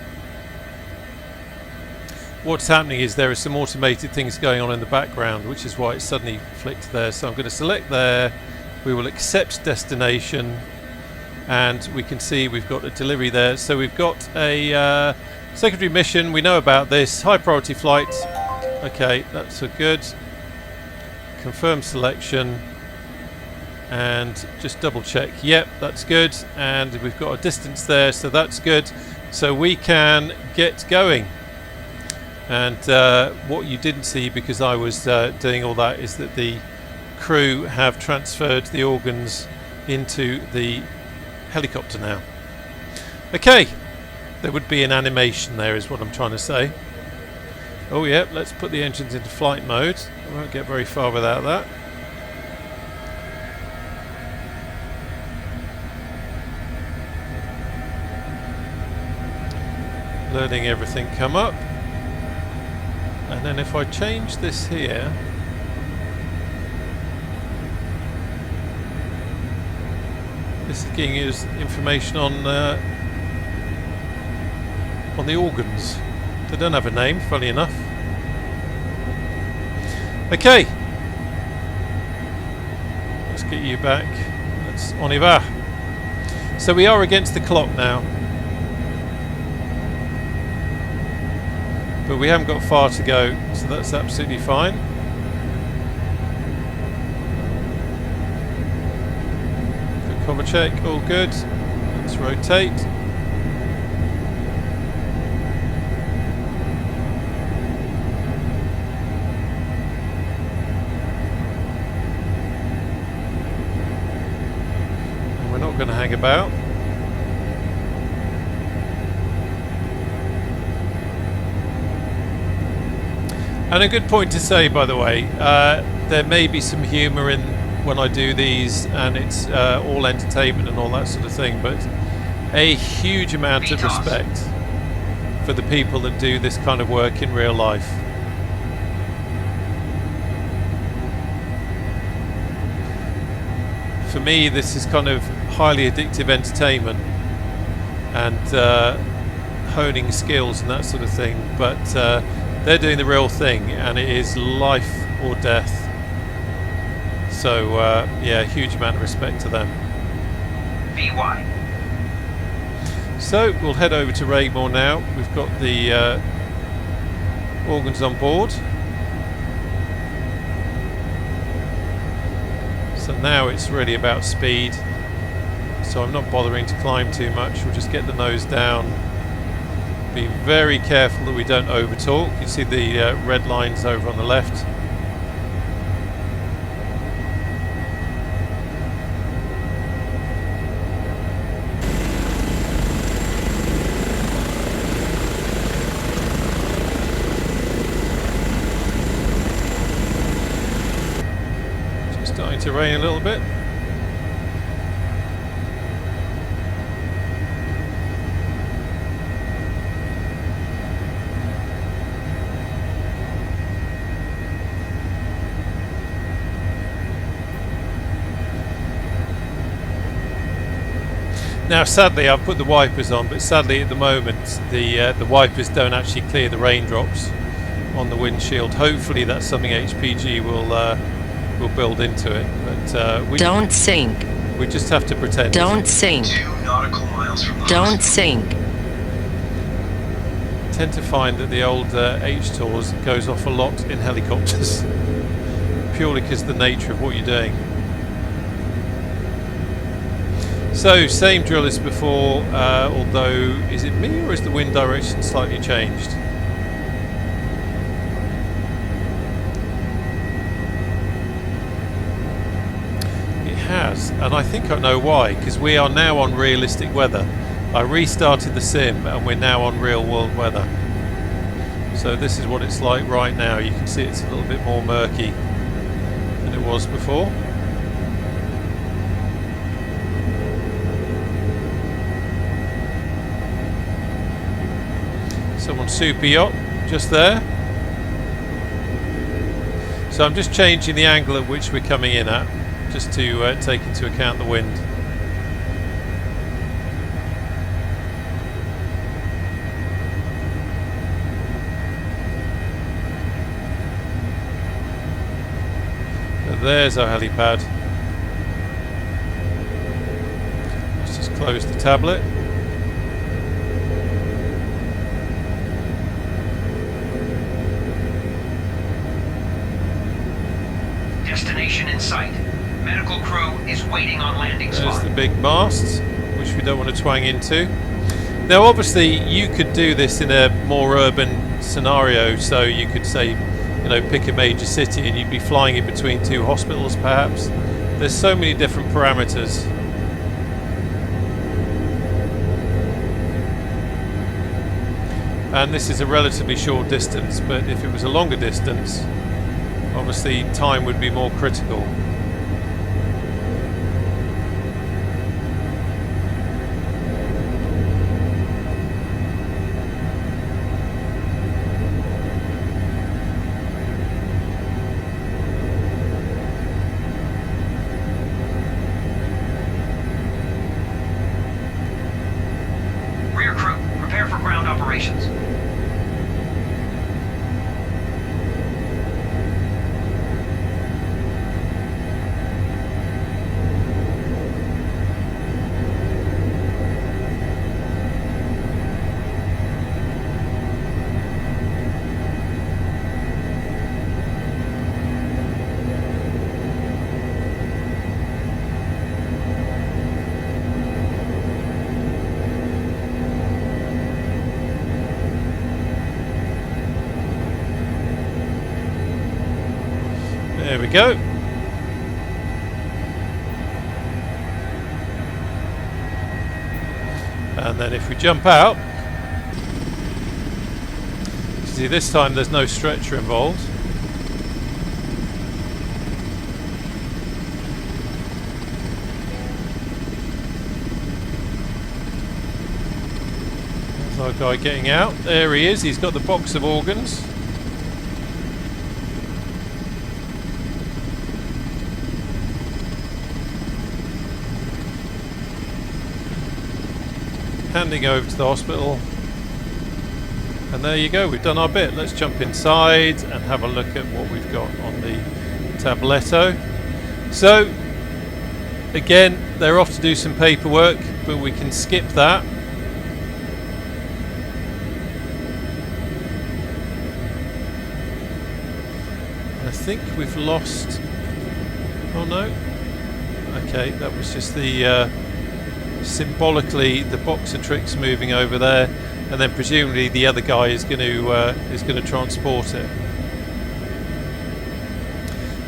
What's happening is there are some automated things going on in the background, which is why it suddenly flicked there. So I'm going to select there, We will accept destination, and we can see we've got a delivery there. So we've got a secondary mission. We know about this. High priority flight. Okay, that's a good. Confirm selection. And just double check. Yep, that's good. And we've got a distance there, so that's good. So we can get going. And what you didn't see, because I was doing all that, is that the crew have transferred the organs into the helicopter now. Okay, there would be an animation there, is what I'm trying to say. Oh yeah, let's put the engines into flight mode. I won't get very far without that. Letting everything come up. And then if I change this here, this is giving us information on the organs. They don't have a name, funny enough. Okay, let's get you back. Let's on y va. So we are against the clock now, but we haven't got far to go, so that's absolutely fine. Good cover check, all good. Let's rotate. And we're not going to hang about. And a good point to say, by the way, there may be some humour in when I do these, and it's all entertainment and all that sort of thing, but a huge amount of respect for the people that do this kind of work in real life. For me, this is kind of highly addictive entertainment and honing skills and that sort of thing, but they're doing the real thing, and it is life or death. So yeah, huge amount of respect to them. VY. So we'll head over to Raigmore now. We've got the organs on board. So now it's really about speed. So I'm not bothering to climb too much. We'll just get the nose down. Be very careful that we don't overtalk. You see the red lines over on the left. Just starting to rain a little bit. Now sadly I've put the wipers on, but sadly at the moment the wipers don't actually clear the raindrops on the windshield. Hopefully that's something HPG will build into it, but we Don't sink. We just have to pretend. Don't sink. 2 nautical miles from the Don't sink. I tend to find that the old H-Tours goes off a lot in helicopters purely because of the nature of what you're doing. So, same drill as before, although, is it me or is the wind direction slightly changed? It has, and I think I know why, because we are now on realistic weather. I restarted the sim and we're now on real world weather. So this is what it's like right now. You can see it's a little bit more murky than it was before. Someone's super yacht just there. So I'm just changing the angle at which we're coming in at, just to take into account the wind. So there's our helipad. Close the tablet. Destination in sight. Medical crew is waiting on landing There's spot. the big mast, which we don't want to twang into. Now obviously you could do this in a more urban scenario, so you could say, you know, pick a major city and you'd be flying in between two hospitals perhaps. There's so many different parameters. And this is a relatively short distance, but if it was a longer distance, obviously time would be more critical. Rear crew, prepare for ground operations. There we go. And then if we jump out, see this time there's no stretcher involved. There's our guy getting out. There he is, he's got the box of organs. Handing over to the hospital, and there you go, we've done our bit. Let's jump inside and have a look at what we've got on the tabletto. So again, they're off to do some paperwork, but we can skip that. I think we've lost, oh no, okay, that was just the symbolically the box of tricks moving over there, and then presumably the other guy is going to transport it.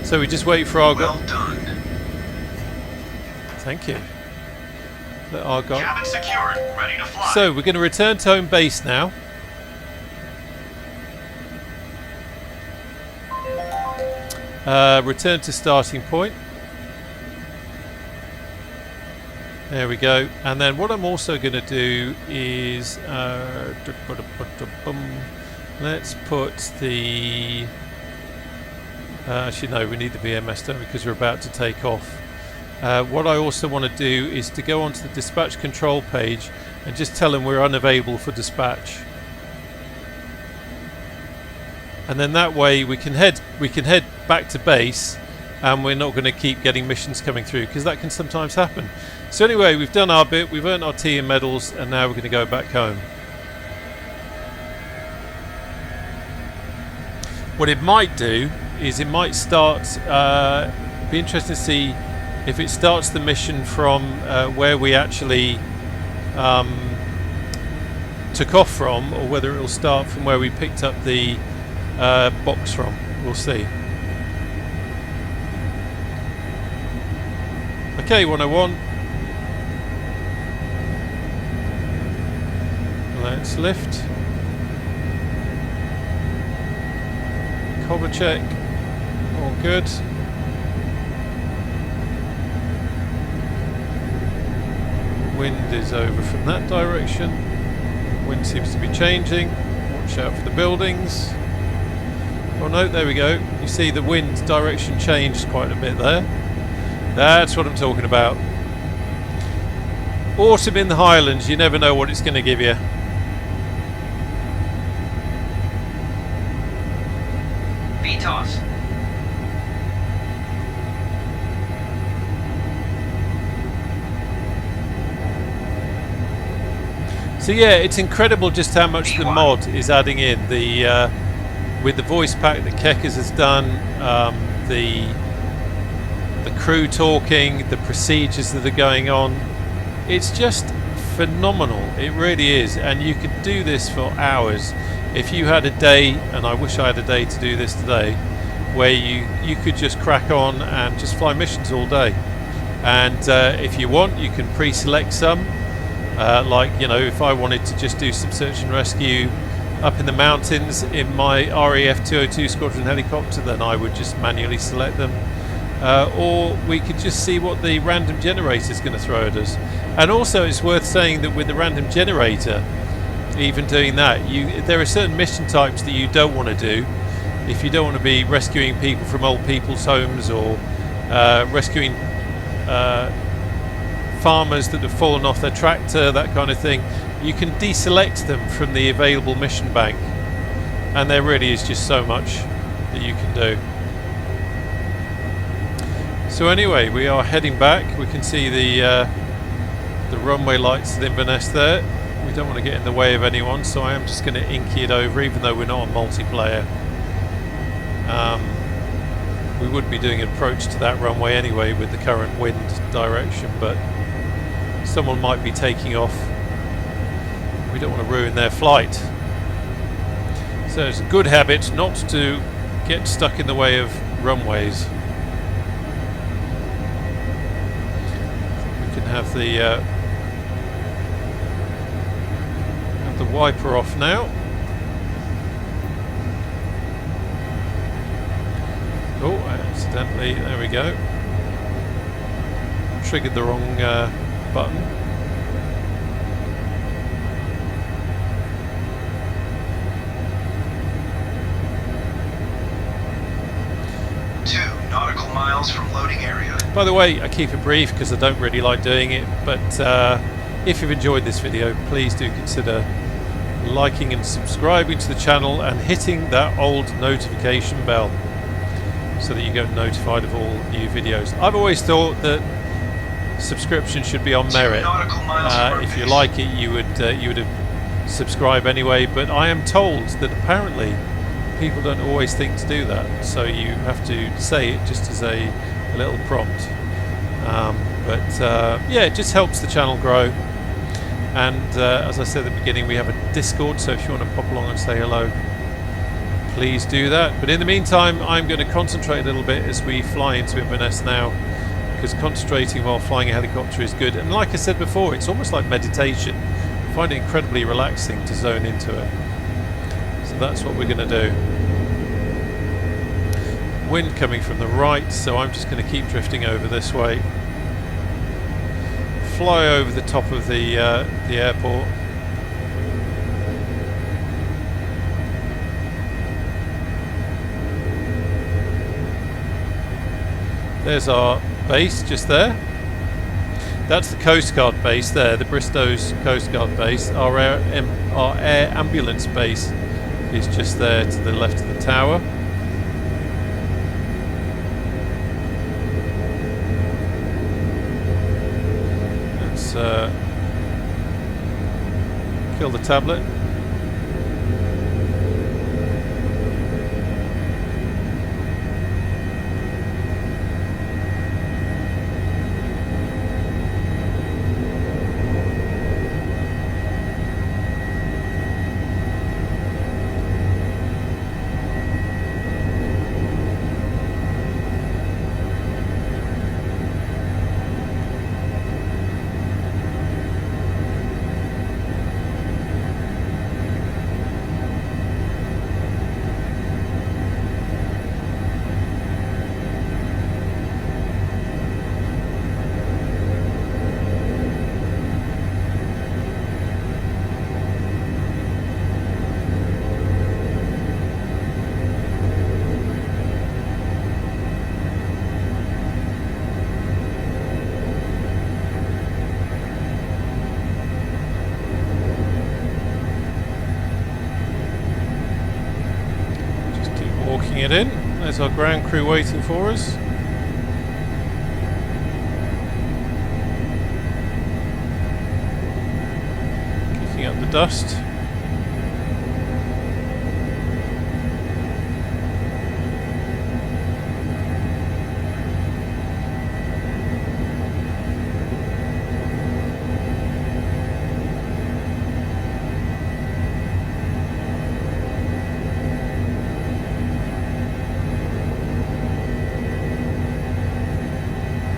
So we just wait for our Well done. Thank you. Let our guy. Cabin secured. Ready to fly. So we're going to return to home base now. Return to starting point. There we go. And then what I'm also going to do is let's put the actually no, we need the VMS, don't we, because we're about to take off. What I also want to do is to go onto the dispatch control page and just tell them we're unavailable for dispatch. And then that way we can head back to base, and we're not going to keep getting missions coming through, because that can sometimes happen. So anyway, we've done our bit, we've earned our tea and medals, and now we're going to go back home. What it might do is it might start, be interesting to see if it starts the mission from where we actually took off from, or whether it'll start from where we picked up the box from. We'll see. Okay, 101. Let's lift. Cover check. All good. Wind is over from that direction. Wind seems to be changing. Watch out for the buildings. Oh no, there we go. You see the wind direction changed quite a bit there. That's what I'm talking about. Autumn in the Highlands, you never know what it's going to give you. VTOS. So yeah, it's incredible just how much the mod is adding in. The with the voice pack that Keckers has done, the crew talking, the procedures that are going on. It's just phenomenal. It really is, and you could do this for hours if you had a day. And I wish I had a day to do this today, where you could just crack on and just fly missions all day. And if you want, you can pre-select some. Like, you know, if I wanted to just do some search and rescue up in the mountains in my RAF 202 Squadron helicopter, then I would just manually select them. Or we could just see what the random generator is going to throw at us. And also it's worth saying that with the random generator, even doing that, there are certain mission types that you don't want to do. If you don't want to be rescuing people from old people's homes, or rescuing farmers that have fallen off their tractor, that kind of thing, you can deselect them from the available mission bank, and there really is just so much that you can do. So anyway, we are heading back. We can see the runway lights at Inverness there. We don't want to get in the way of anyone, so I am just going to inky it over, even though we're not on multiplayer. We would be doing an approach to that runway anyway with the current wind direction, but someone might be taking off. We don't want to ruin their flight. So it's a good habit not to get stuck in the way of runways. We can have the wiper off now. Oh, accidentally, there we go. Triggered the wrong button. Nautical miles from loading area. By the way, I keep it brief because I don't really like doing it, but if you've enjoyed this video, please do consider liking and subscribing to the channel and hitting that old notification bell so that you get notified of all new videos. I've always thought that subscription should be on merit. If you like it, you would have subscribed anyway, but I am told that apparently people don't always think to do that, so you have to say it just as a little prompt. Yeah, it just helps the channel grow. And as I said at the beginning, we have a Discord, so if you want to pop along and say hello, please do that. But in the meantime, I'm going to concentrate a little bit as we fly into Inverness now, because concentrating while flying a helicopter is good. And like I said before, it's almost like meditation. I find it incredibly relaxing to zone into it. So that's what we're going to do. Wind coming from the right, so I'm just going to keep drifting over this way. Fly over the top of the airport. There's our base just there. That's the Coast Guard base there, the Bristow's Coast Guard base. Our air ambulance base is just there to the left of the tower. Let's kill the tablet. It in. There's our ground crew waiting for us. Kicking up the dust.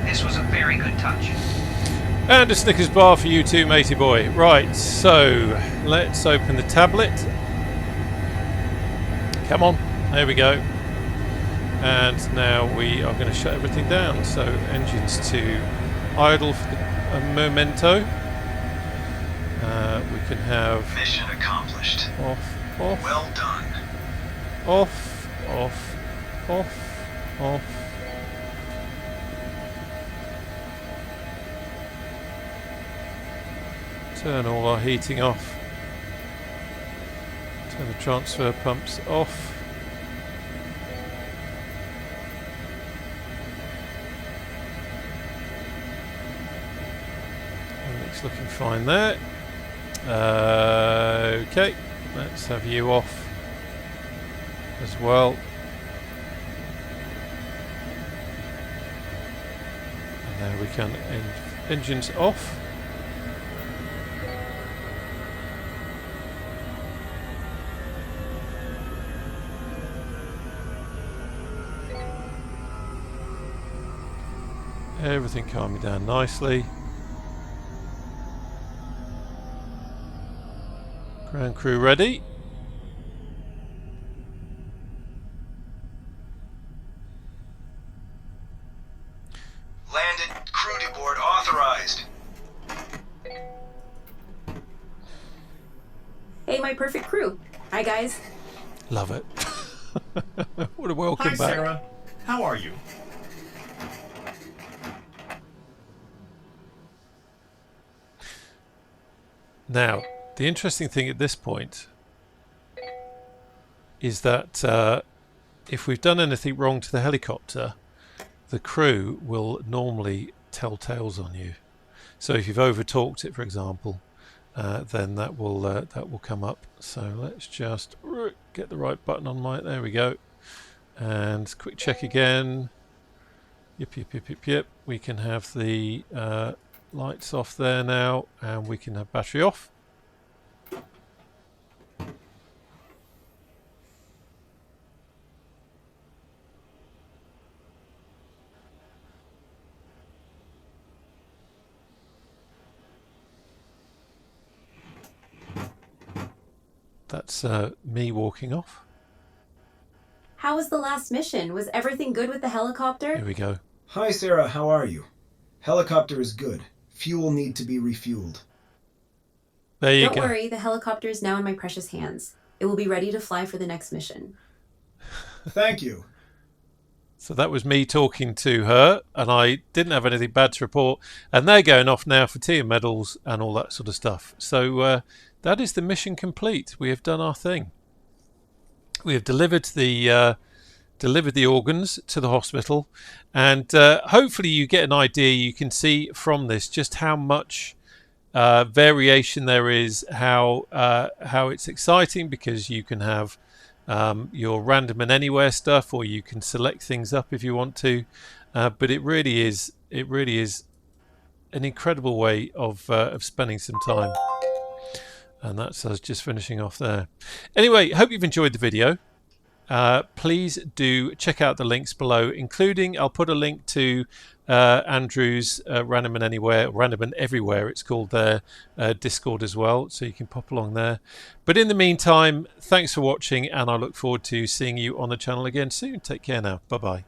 This was a very good touch. And a Snickers bar for you too, matey boy. Right, so let's open the tablet. Come on, there we go. And now we are going to shut everything down. So engines to idle for a memento. We can have Mission accomplished. off, off, Well done. off, off, off, off. Turn all our heating off. Turn the transfer pumps off. Everything's looking fine there. Okay, let's have you off as well. And there we can engines off. Everything calming down nicely. Ground crew ready. Landed. Crew deboard authorized. Hey, my perfect crew. Hi, guys. Love it. What a welcome Hi, back. Sarah. How are you? Now, the interesting thing at this point is that if we've done anything wrong to the helicopter, the crew will normally tell tales on you. So if you've over-talked it, for example, then that will come up. So let's just get the right button on my. There we go. And quick check again. Yep, yep, yep, yep, yep. We can have the lights off there now, and we can have battery off. That's me walking off. How was the last mission? Was everything good with the helicopter? Here we go. Hi, Sarah. How are you? Helicopter is good. Fuel need to be refueled. There you Don't go. worry, the helicopter is now in my precious hands. It will be ready to fly for the next mission. Thank you. So that was me talking to her, and I didn't have anything bad to report. And they're going off now for tea and medals and all that sort of stuff. So that is the mission complete. We have done our thing. We have delivered the organs to the hospital, and hopefully you get an idea. You can see from this just how much variation there is, how it's exciting, because you can have your random and anywhere stuff, or you can select things up if you want to. But it really is an incredible way of spending some time. And that's us just finishing off there. Anyway, hope you've enjoyed the video. Please do check out the links below, including, I'll put a link to Andrew's Random and Anywhere, Random and Everywhere it's called there, Discord as well, so you can pop along there. But in the meantime, thanks for watching, and I look forward to seeing you on the channel again soon. Take care now. Bye-bye.